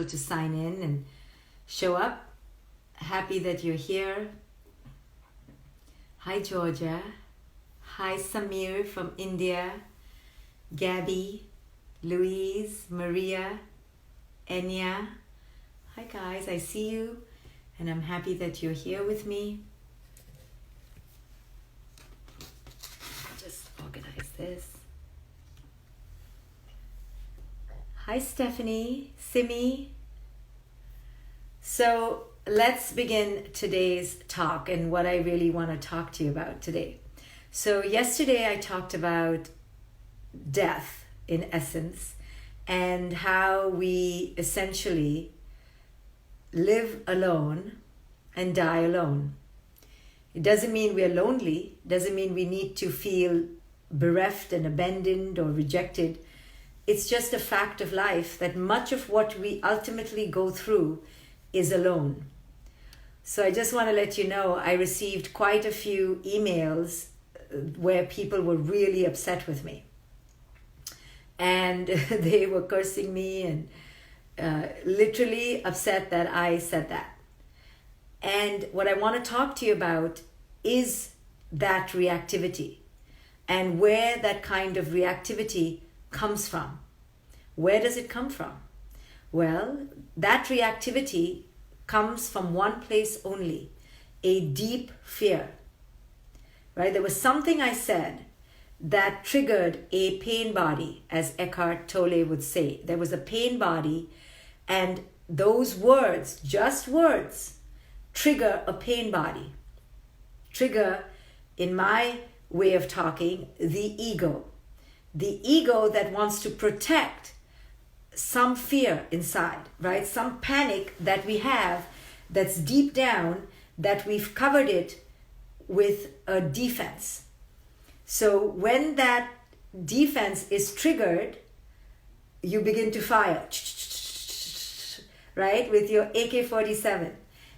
to sign in and show up. Happy that you're here. Hi Georgia. Hi Samir from India. Gabi Luiz Maria Mia. Hi guys, I see you and I'm happy that you're here with me. Just organize this. Hi Stephanie Simmi. So let's begin today's talk and what I really want to talk to you about today. So yesterday I talked about death in essence and how we essentially live alone and die alone. It doesn't mean we're lonely, doesn't mean we need to feel bereft and abandoned or rejected. It's just a fact of life that much of what we ultimately go through is alone. So I just want to let you know, I received quite a few emails where people were really upset with me. And they were cursing me and literally upset that I said that. And what I want to talk to you about is that reactivity and where that kind of reactivity comes from. Where does it come from? Well, that reactivity comes from one place only, a deep fear. Right? There was something I said that triggered a pain body, as Eckhart Tolle would say. There was a pain body, and those words, just words, trigger a pain body. Trigger, in my way of talking, the ego. The ego that wants to protect some fear inside, right? Some panic that we have that's deep down, that we've covered it with a defense. So when that defense is triggered, you begin to fire, right? With your AK-47.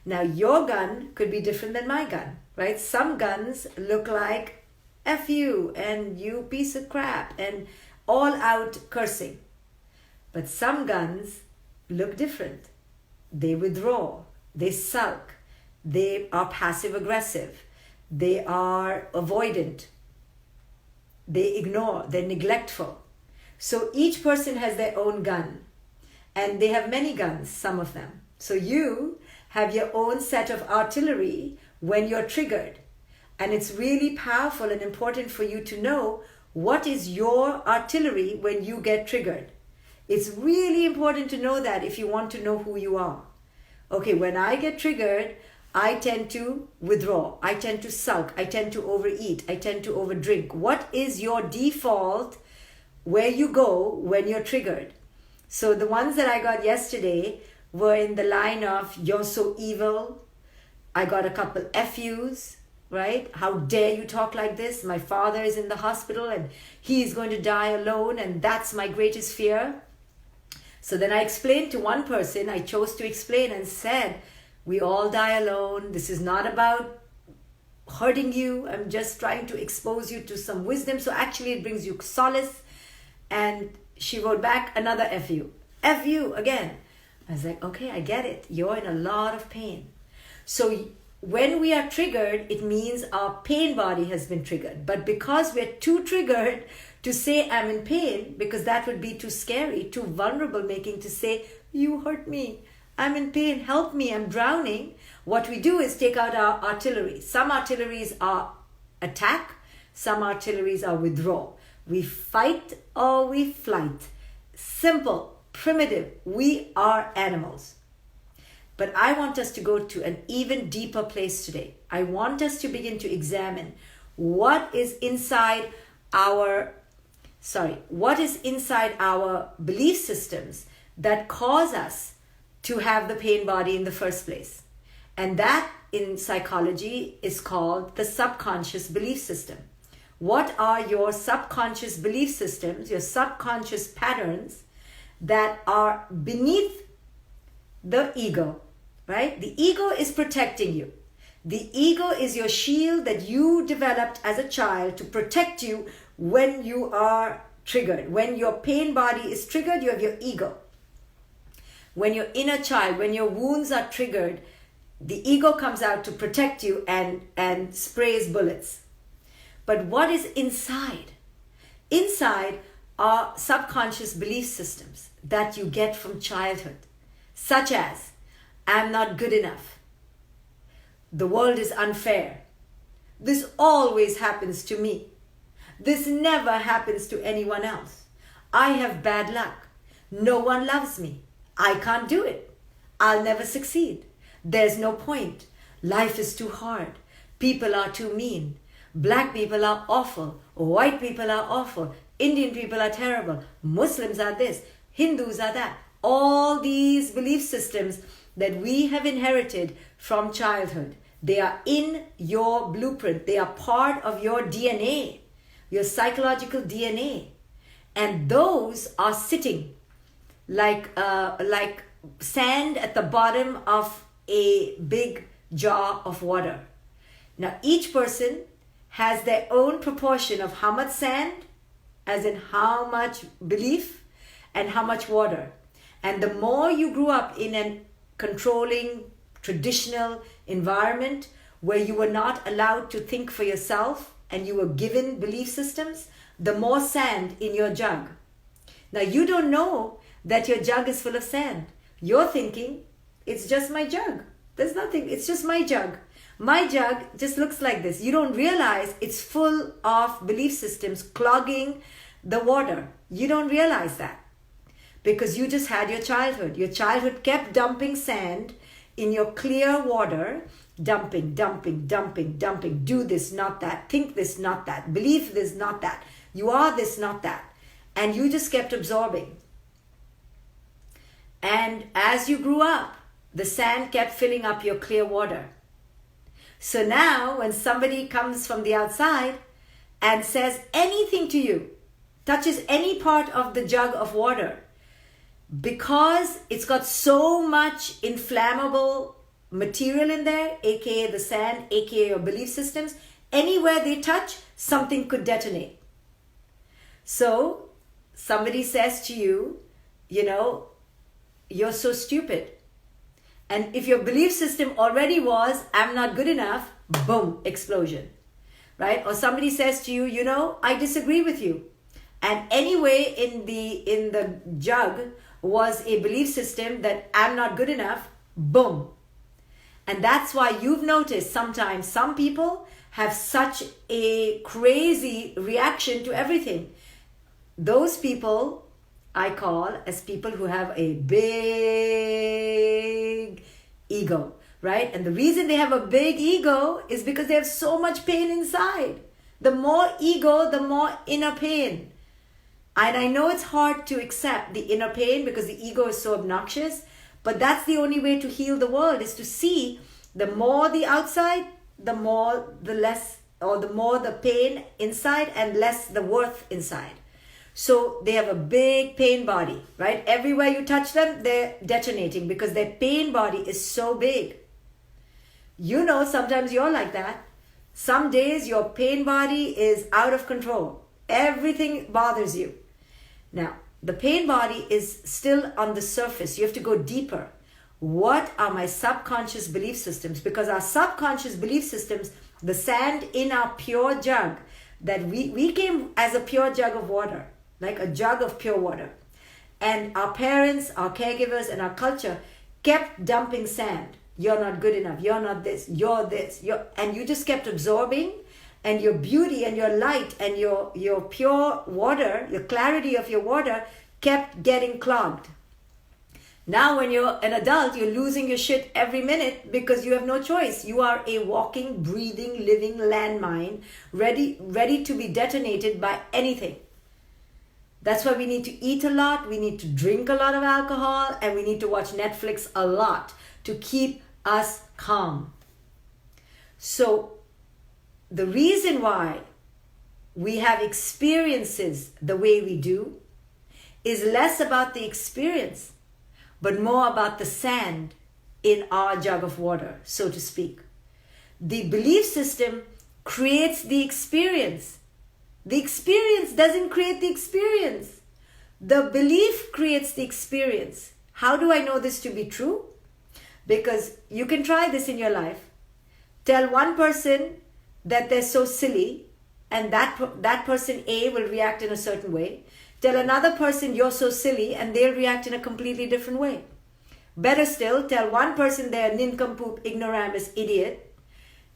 Now your gun could be different than my gun, right? Some guns look like F you and you piece of crap and all out cursing. But some guns look different. They withdraw, they sulk, they are passive aggressive, they are avoidant, they ignore, they're neglectful. So each person has their own gun and they have many guns, some of them. So you have your own set of artillery when you're triggered. And it's really powerful and important for you to know what is your artillery when you get triggered. It's really important to know that if you want to know who you are. Okay, when I get triggered, I tend to withdraw. I tend to sulk. I tend to overeat. I tend to overdrink. What is your default where you go when you're triggered? So the ones that I got yesterday were in the line of, you're so evil. I got a couple FUs. Right? How dare you talk like this? My father is in the hospital and he is going to die alone and that's my greatest fear. So then I explained to one person, I chose to explain and said, we all die alone. This is not about hurting you. I'm just trying to expose you to some wisdom. So actually it brings you solace. And she wrote back another FU. FU again. I was like, okay, I get it. You're in a lot of pain. So when we are triggered, it means our pain body has been triggered. But because we're too triggered to say I'm in pain, because that would be too scary, too vulnerable making to say, you hurt me, I'm in pain, help me, I'm drowning. What we do is take out our artillery. Some artilleries are attack, some artilleries are withdraw. We fight or we flight. Simple, primitive, we are animals. But I want us to go to an even deeper place today. I want us to begin to examine what is inside our belief systems that cause us to have the pain body in the first place. And that in psychology is called the subconscious belief system. What are your subconscious belief systems, your subconscious patterns that are beneath the ego? Right? The ego is protecting you. The ego is your shield that you developed as a child to protect you when you are triggered. When your pain body is triggered, you have your ego. when your inner child, when your wounds are triggered, the ego comes out to protect you and sprays bullets. But what is inside? Inside are subconscious belief systems that you get from childhood, such as, I'm not good enough. The world is unfair. This always happens to me. This never happens to anyone else. I have bad luck. No one loves me. I can't do it. I'll never succeed. There's no point. Life is too hard. People are too mean. Black people are awful. White people are awful. Indian people are terrible. Muslims are this. Hindus are that. All these belief systems that we have inherited from childhood, they are in your blueprint. They are part of your DNA, your psychological DNA. And those are sitting like sand at the bottom of a big jar of water. Now, each person has their own proportion of how much sand, as in how much belief, and how much water. And the more you grew up in a controlling, traditional environment where you were not allowed to think for yourself and you were given belief systems, the more sand in your jug. Now, you don't know that your jug is full of sand. You're thinking, it's just my jug. There's nothing, it's just my jug. My jug just looks like this. You don't realize it's full of belief systems clogging the water. You don't realize that because you just had your childhood. Your childhood kept dumping sand in your clear water, dumping. Do this, not that. Think this, not that. Believe this, not that. You are this, not that. And you just kept absorbing. And as you grew up, the sand kept filling up your clear water. So now when somebody comes from the outside and says anything to you, touches any part of the jug of water, because it's got so much inflammable material in there, aka the sand, aka your belief systems, anywhere they touch, something could detonate. So somebody says to you, you're so stupid. And if your belief system already was, I'm not good enough, boom, explosion, right? Or somebody says to you, I disagree with you. And anyway, in the jug was a belief system that I'm not good enough, boom. And that's why you've noticed sometimes some people have such a crazy reaction to everything. Those people I call as people who have a big ego, right? And the reason they have a big ego is because they have so much pain inside. The more ego, the more inner pain. And I know it's hard to accept the inner pain because the ego is so obnoxious, but that's the only way to heal the world, is to see the more the outside, the more the less, or the more the pain inside and less the worth inside. So they have a big pain body, right? Everywhere you touch them, they're detonating because their pain body is so big. Sometimes you're like that. Some days your pain body is out of control. Everything bothers you. Now, the pain body is still on the surface. You have to go deeper. What are my subconscious belief systems? Because our subconscious belief systems, the sand in our pure jug, that we came as a pure jug of water, like a jug of pure water. And our parents, our caregivers, and our culture kept dumping sand. You're not good enough. You're not this. You're this. And you just kept absorbing. And your beauty and your light and your pure water, your clarity of your water kept getting clogged. Now when you're an adult, you're losing your shit every minute because you have no choice. You are a walking, breathing, living landmine, ready to be detonated by anything. That's why we need to eat a lot, we need to drink a lot of alcohol, and we need to watch Netflix a lot to keep us calm. So the reason why we have experiences the way we do is less about the experience, but more about the sand in our jug of water, so to speak. The belief system creates the experience. The experience doesn't create the experience. The belief creates the experience. How do I know this to be true? Because you can try this in your life. Tell one person that they're so silly, and that person A will react in a certain way. Tell another person you're so silly, and they'll react in a completely different way. Better still, tell one person they're a nincompoop, ignoramus, idiot.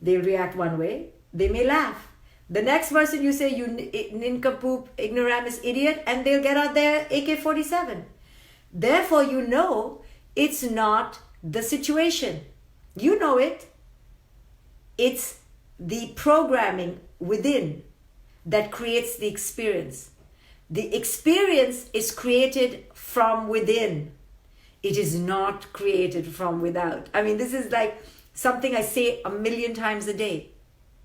They'll react one way. They may laugh. The next person you say, you nincompoop, ignoramus, idiot, and they'll get out their AK-47. Therefore, you know it's not the situation. You know it. It's the programming within that creates the experience. The experience is created from within. It is not created from without. I mean, this is like something I say 1,000,000 times a day,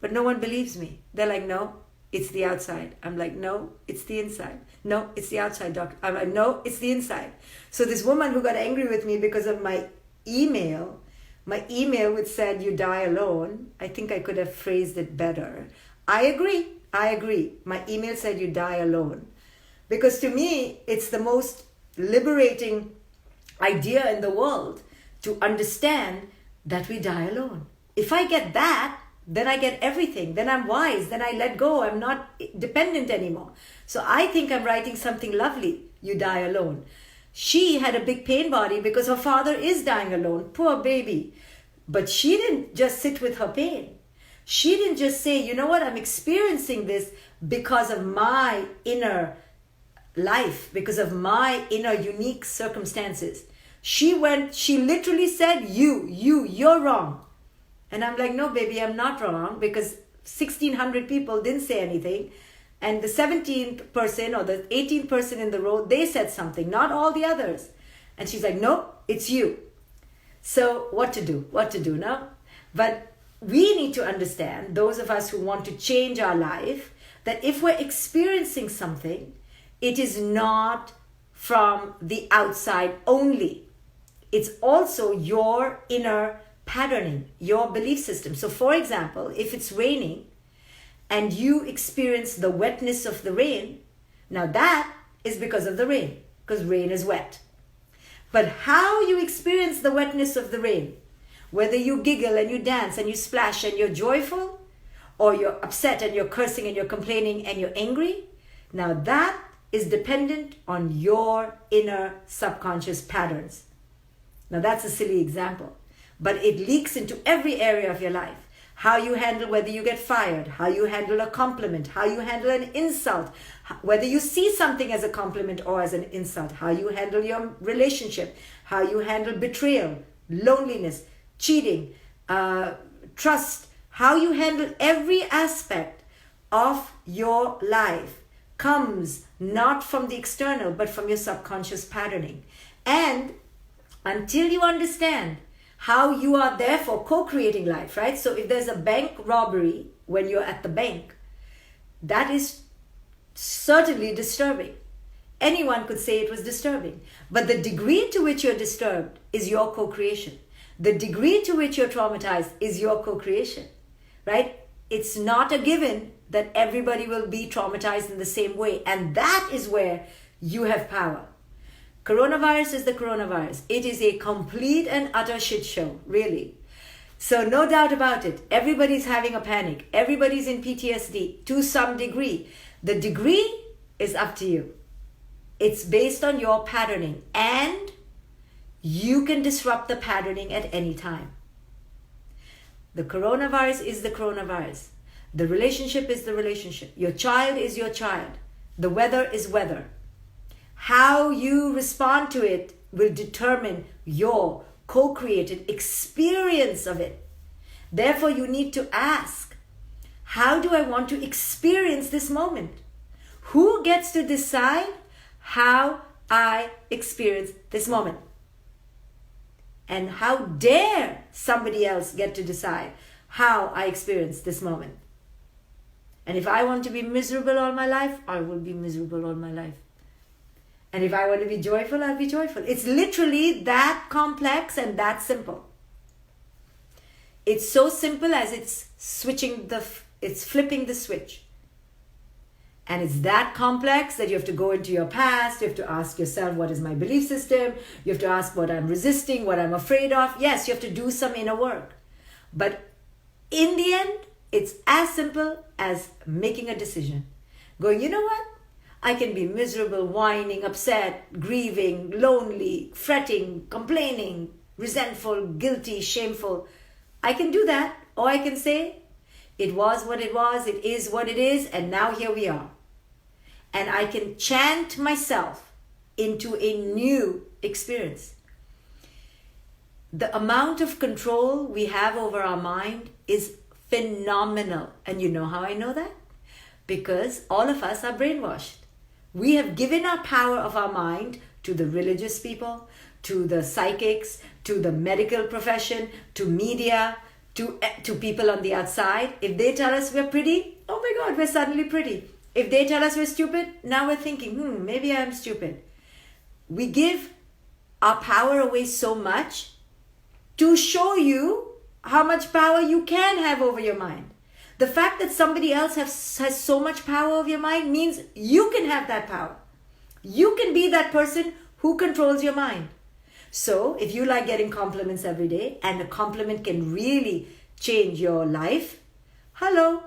but no one believes me. They're like, no, it's the outside. I'm like, no, it's the inside. No, it's the outside, doctor. I'm like, no, it's the inside. So this woman who got angry with me because of my email which said, you die alone, I think I could have phrased it better. I agree. My email said, you die alone. Because to me, it's the most liberating idea in the world to understand that we die alone. If I get that, then I get everything. Then I'm wise. Then I let go. I'm not dependent anymore. So I think I'm writing something lovely. You die alone. She had a big pain body because her father is dying alone. Poor baby. But she didn't just sit with her pain. She didn't just say, you know what, I'm experiencing this because of my inner life, because of my inner unique circumstances. She literally said, you're wrong. And I'm like, no, baby, I'm not wrong, because 1,600 people didn't say anything. And the 17th person or the 18th person in the row, they said something, not all the others. And she's like, no, it's you. So what to do now? But we need to understand, those of us who want to change our life, that if we're experiencing something, it is not from the outside only. It's also your inner patterning, your belief system. So for example, if it's raining and you experience the wetness of the rain, now that is because of the rain, because rain is wet. But how you experience the wetness of the rain, whether you giggle and you dance and you splash and you're joyful, or you're upset and you're cursing and you're complaining and you're angry, now that is dependent on your inner subconscious patterns. Now that's a silly example, but it leaks into every area of your life. How you handle whether you get fired, how you handle a compliment, how you handle an insult, whether you see something as a compliment or as an insult, how you handle your relationship, how you handle betrayal, loneliness, cheating, trust, how you handle every aspect of your life comes not from the external, but from your subconscious patterning. And until you understand how you are therefore co-creating life, right? So if there's a bank robbery when you're at the bank, that is certainly disturbing. Anyone could say it was disturbing. But the degree to which you're disturbed is your co-creation. The degree to which you're traumatized is your co-creation, right? It's not a given that everybody will be traumatized in the same way. And that is where you have power. Coronavirus is the coronavirus. It is a complete and utter shit show, really. So no doubt about it. Everybody's having a panic. Everybody's in PTSD to some degree. The degree is up to you. It's based on your patterning, and you can disrupt the patterning at any time. The coronavirus is the coronavirus. The relationship is the relationship. Your child is your child. The weather is weather. How you respond to it will determine your co-created experience of it. Therefore, you need to ask, how do I want to experience this moment? Who gets to decide how I experience this moment? And how dare somebody else get to decide how I experience this moment? And if I want to be miserable all my life, I will be miserable all my life. And if I want to be joyful, I'll be joyful. It's literally that complex and that simple. It's so simple as it's flipping the switch. And it's that complex that you have to go into your past. You have to ask yourself, what is my belief system? You have to ask what I'm resisting, what I'm afraid of. Yes, you have to do some inner work. But in the end, it's as simple as making a decision. Going, you know what? I can be miserable, whining, upset, grieving, lonely, fretting, complaining, resentful, guilty, shameful. I can do that. Or I can say, it was what it was, it is what it is, and now here we are. And I can chant myself into a new experience. The amount of control we have over our mind is phenomenal. And you know how I know that? Because all of us are brainwashed. We have given our power of our mind to the religious people, to the psychics, to the medical profession, to media, to people on the outside. If they tell us we're pretty, oh my God, we're suddenly pretty. If they tell us we're stupid, now we're thinking, maybe I'm stupid. We give our power away so much to show you how much power you can have over your mind. The fact that somebody else has so much power over your mind means you can have that power. You can be that person who controls your mind. So if you like getting compliments every day, and a compliment can really change your life, hello,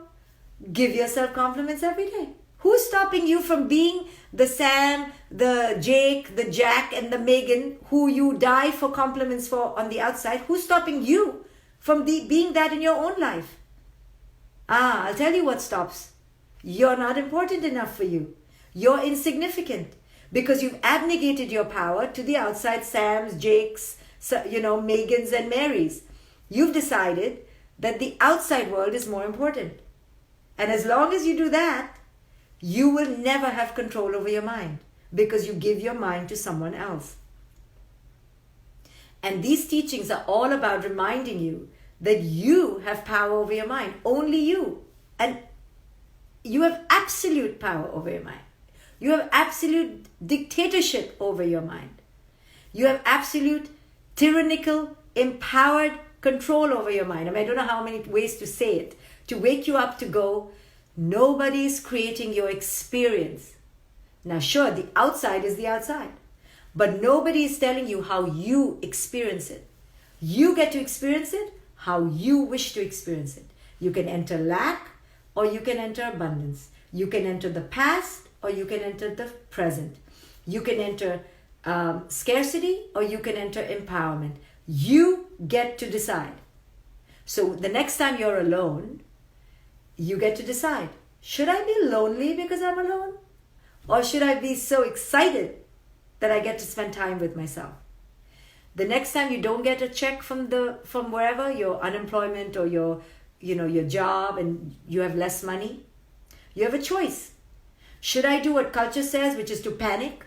give yourself compliments every day. Who's stopping you from being the Sam, the Jake, the Jack, and the Megan who you die for compliments for on the outside? Who's stopping you from being that in your own life? I'll tell you what stops. You're not important enough for you. You're insignificant because you've abnegated your power to the outside Sams, Jakes, Megans and Marys. You've decided that the outside world is more important. And as long as you do that, you will never have control over your mind because you give your mind to someone else. And these teachings are all about reminding you that you have power over your mind, only you. And you have absolute power over your mind. You have absolute dictatorship over your mind. You have absolute tyrannical, empowered control over your mind. I don't know how many ways to say it. To wake you up to go, nobody's creating your experience. Now sure, the outside is the outside. But nobody is telling you how you experience it. You get to experience it how you wish to experience it. You can enter lack or you can enter abundance. You can enter the past or you can enter the present. You can enter scarcity or you can enter empowerment. You get to decide. So the next time you're alone, you get to decide, should I be lonely because I'm alone? Or should I be so excited that I get to spend time with myself? The next time you don't get a check from wherever, your unemployment or your job, and you have less money, you have a choice. Should I do what culture says, which is to panic,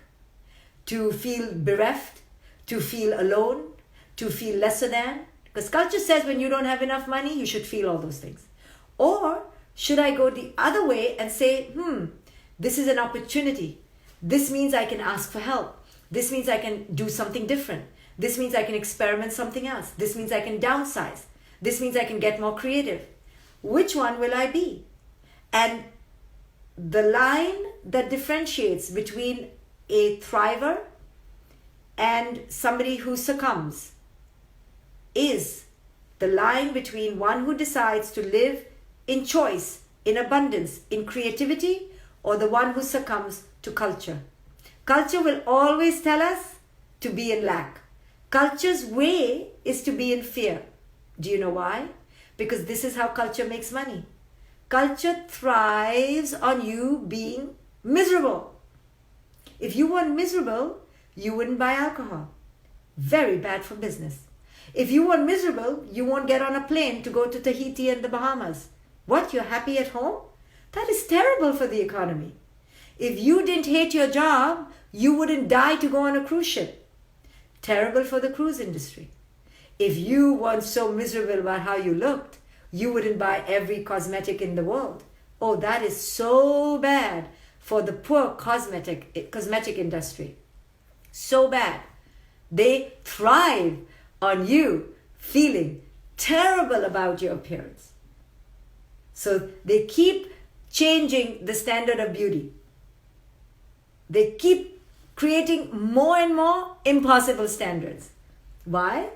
to feel bereft, to feel alone, to feel lesser than? Because culture says when you don't have enough money, you should feel all those things. Or should I go the other way and say, this is an opportunity. This means I can ask for help. This means I can do something different. This means I can experiment something else. This means I can downsize. This means I can get more creative. Which one will I be? And the line that differentiates between a thriver and somebody who succumbs is the line between one who decides to live in choice, in abundance, in creativity, or the one who succumbs to culture. Culture will always tell us to be in lack. Culture's way is to be in fear. Do you know why? Because this is how culture makes money. Culture thrives on you being miserable. If you weren't miserable, you wouldn't buy alcohol. Very bad for business. If you weren't miserable, you won't get on a plane to go to Tahiti and the Bahamas. What, you're happy at home? That is terrible for the economy. If you didn't hate your job, you wouldn't die to go on a cruise ship. Terrible for the cruise industry. If you weren't so miserable about how you looked, you wouldn't buy every cosmetic in the world. Oh, that is so bad for the poor cosmetic industry. So bad. They thrive on you feeling terrible about your appearance. So they keep changing the standard of beauty. They keep creating more and more impossible standards. Why?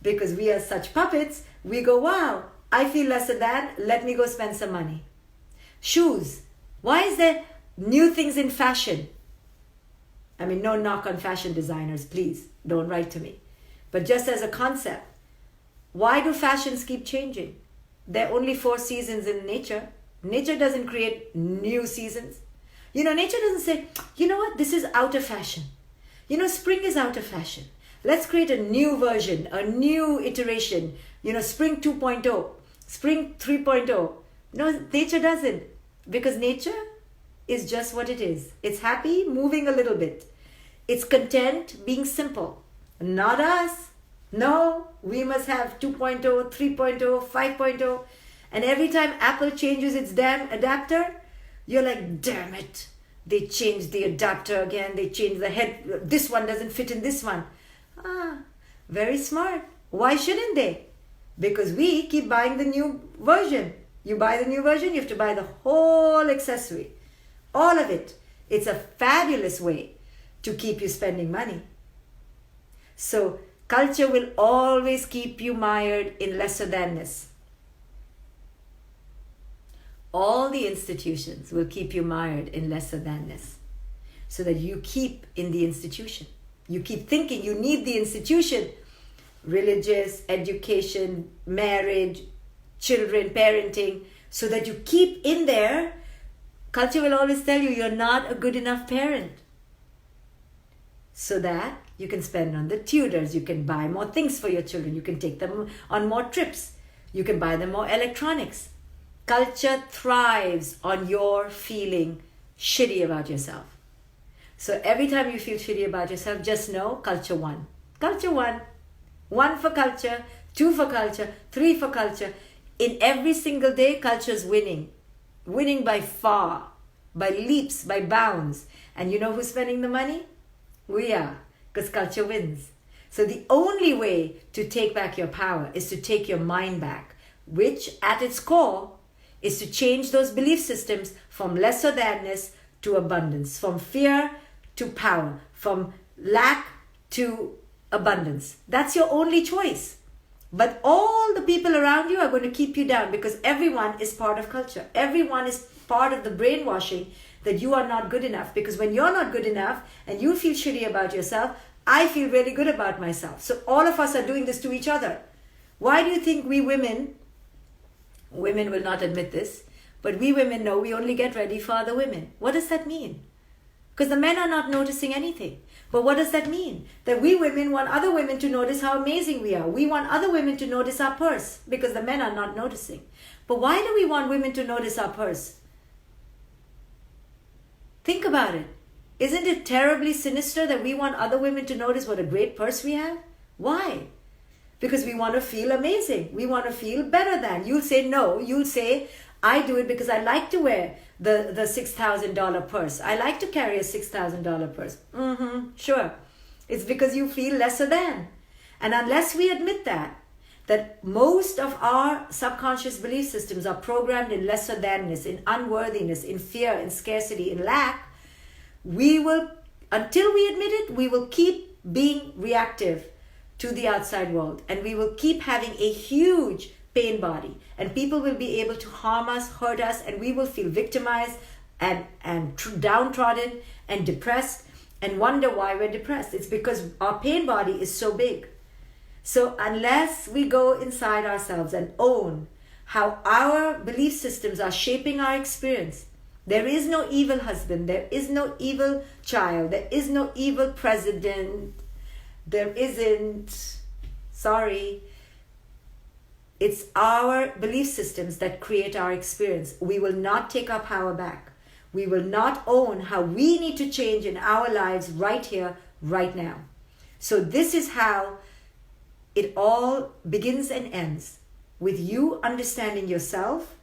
Because we are such puppets, we go, wow, I feel lesser than, let me go spend some money. Shoes. Why is there new things in fashion? I mean, no knock on fashion designers, please, don't write to me. But just as a concept, why do fashions keep changing? There are only 4 seasons in nature. Nature doesn't create new seasons. Nature doesn't say, you know what, this is out of fashion. Spring is out of fashion. Let's create a new version, a new iteration. Spring 2.0, spring 3.0. No, nature doesn't. Because nature is just what it is. It's happy, moving a little bit. It's content, being simple. Not us. No, we must have 2.0, 3.0, 5.0. And every time Apple changes its damn adapter, you're like, damn it. They changed the adapter again. They changed the head. This one doesn't fit in this one. Very smart. Why shouldn't they? Because we keep buying the new version. You buy the new version, you have to buy the whole accessory. All of it. It's a fabulous way to keep you spending money. So culture will always keep you mired in lesser thanness. All the institutions will keep you mired in lesser thanness, so that you keep in the institution. You keep thinking you need the institution. Religious, education, marriage, children, parenting, so that you keep in there. Culture will always tell you you're not a good enough parent. So that you can spend on the tutors, you can buy more things for your children, you can take them on more trips, you can buy them more electronics. Culture thrives on your feeling shitty about yourself. So every time you feel shitty about yourself, just know culture won. Culture won. 1 for culture, 2 for culture, 3 for culture. In every single day, culture's winning. Winning by far, by leaps, by bounds. And you know who's spending the money? We are, because culture wins. So the only way to take back your power is to take your mind back, which at its core is to change those belief systems from lesser thanness to abundance, from fear to power, from lack to abundance. That's your only choice. But all the people around you are going to keep you down, because everyone is part of culture. Everyone is part of the brainwashing that you are not good enough. Because when you're not good enough and you feel shitty about yourself, I feel really good about myself. So all of us are doing this to each other. Why do you think we women will not admit this, but we women know we only get ready for other women? What does that mean? Because the men are not noticing anything. But what does that mean? That we women want other women to notice how amazing we are. We want other women to notice our purse, because the men are not noticing. But why do we want women to notice our purse? Think about it. Isn't it terribly sinister that we want other women to notice what a great purse we have? Why? Because we want to feel amazing. We want to feel better than. You'll say no. You'll say, I do it because I like to wear the $6,000 purse. I like to carry a $6,000 purse. Sure. It's because you feel lesser than. And unless we admit that most of our subconscious belief systems are programmed in lesser thanness, in unworthiness, in fear, in scarcity, in lack, we will, until we admit it, we will keep being reactive to the outside world. And we will keep having a huge pain body. And people will be able to harm us, hurt us, and we will feel victimized and downtrodden and depressed and wonder why we're depressed. It's because our pain body is so big. So unless we go inside ourselves and own how our belief systems are shaping our experience, there is no evil husband, there is no evil child, there is no evil president, there isn't, sorry. It's our belief systems that create our experience. We will not take our power back. We will not own how we need to change in our lives right here, right now. So this is how it all begins and ends, with you understanding yourself,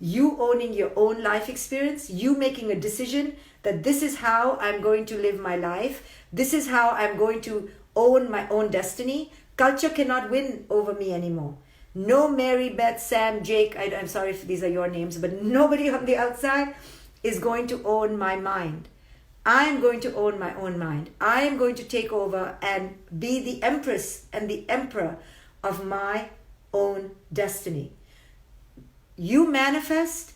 you owning your own life experience, you making a decision that this is how I'm going to live my life, this is how I'm going to own my own destiny. Culture cannot win over me anymore. No Mary, Beth, Sam, Jake, I'm sorry if these are your names, but nobody on the outside is going to own my mind. I am going to own my own mind. I am going to take over and be the empress and the emperor of my own destiny. You manifest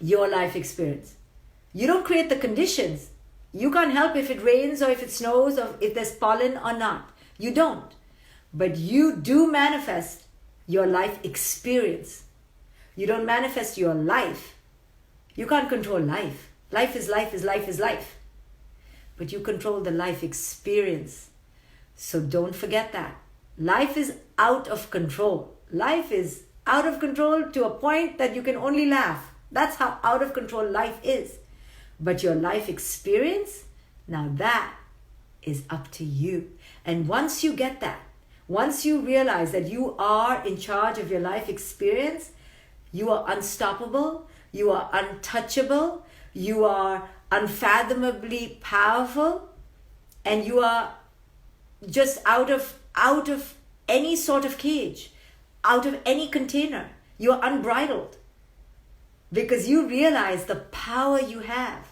your life experience. You don't create the conditions. You can't help if it rains or if it snows or if there's pollen or not. You don't. But you do manifest your life experience. You don't manifest your life. You can't control life. Life is life is life is life. But you control the life experience. So don't forget that. Life is out of control. Life is out of control to a point that you can only laugh. That's how out of control life is. But your life experience, now that is up to you. And once you get that, once you realize that you are in charge of your life experience, you are unstoppable, you are untouchable, you are unfathomably powerful, and you are just out of any sort of cage, out of any container. You are unbridled because you realize the power you have.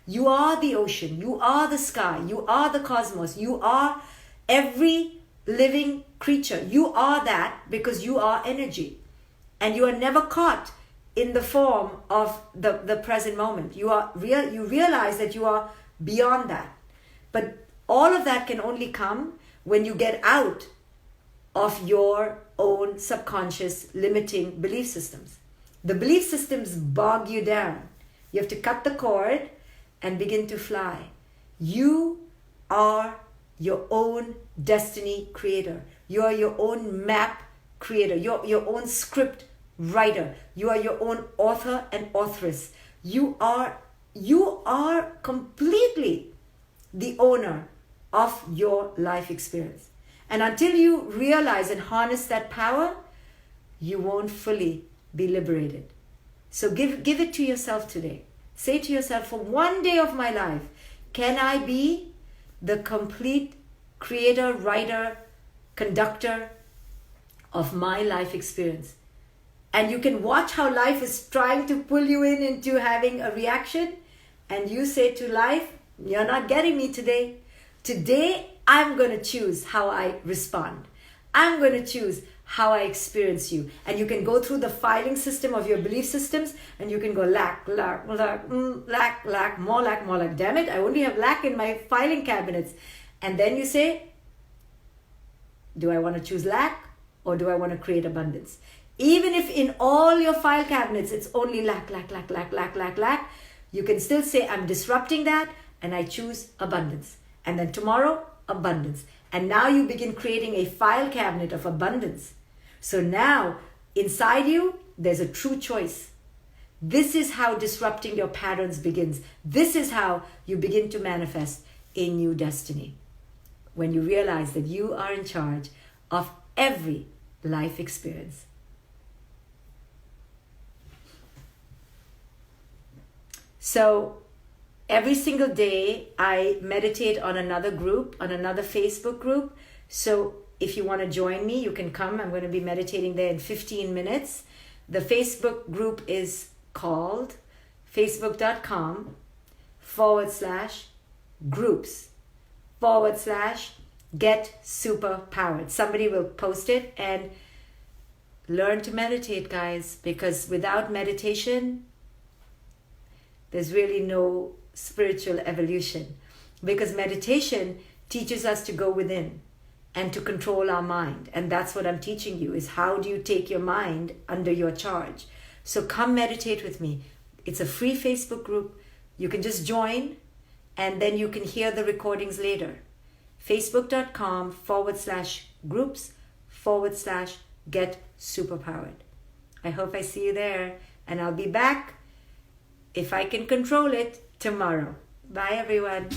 You are the ocean, you are the sky, you are the cosmos, you are every living creature. You are that because you are energy, and you are never caught in the form of the present moment. You realize that you are beyond that. But all of that can only come when you get out of your own subconscious limiting belief systems. The belief systems bog you down. You have to cut the cord and begin to fly. You are your own destiny creator. You are your own map creator. You're your own script writer. You are your own author and authoress. You are completely the owner of your life experience. And until you realize and harness that power, you won't fully be liberated. So give it to yourself today. Say to yourself, for one day of my life, can I be the complete creator, writer, conductor of my life experience? And you can watch how life is trying to pull you into having a reaction. And you say to life, you're not getting me today. Today, I'm going to choose how I respond. I'm going to choose how I experience you. And you can go through the filing system of your belief systems, and you can go lack, more lack. Damn it, I only have lack in my filing cabinets. And then you say, do I want to choose lack or do I want to create abundance? Even if in all your file cabinets it's only lack, you can still say, I'm disrupting that and I choose abundance. And then tomorrow, abundance. And now you begin creating a file cabinet of abundance. So now inside you, there's a true choice. This is how disrupting your patterns begins. This is how you begin to manifest a new destiny. When you realize that you are in charge of every life experience. So every single day I meditate on another group, on another Facebook group. So if you want to join me, you can come. I'm going to be meditating there in 15 minutes. The Facebook group is called facebook.com/groups/get superpowered. Somebody will post it, and learn to meditate, guys, because without meditation, there's really no spiritual evolution, because meditation teaches us to go within and to control our mind. And that's what I'm teaching you, is how do you take your mind under your charge. So come meditate with me. It's a free Facebook group. You can just join and then you can hear the recordings later. facebook.com/groups/get superpowered. I hope I see you there, and I'll be back, if I can control it, tomorrow. Bye, everyone.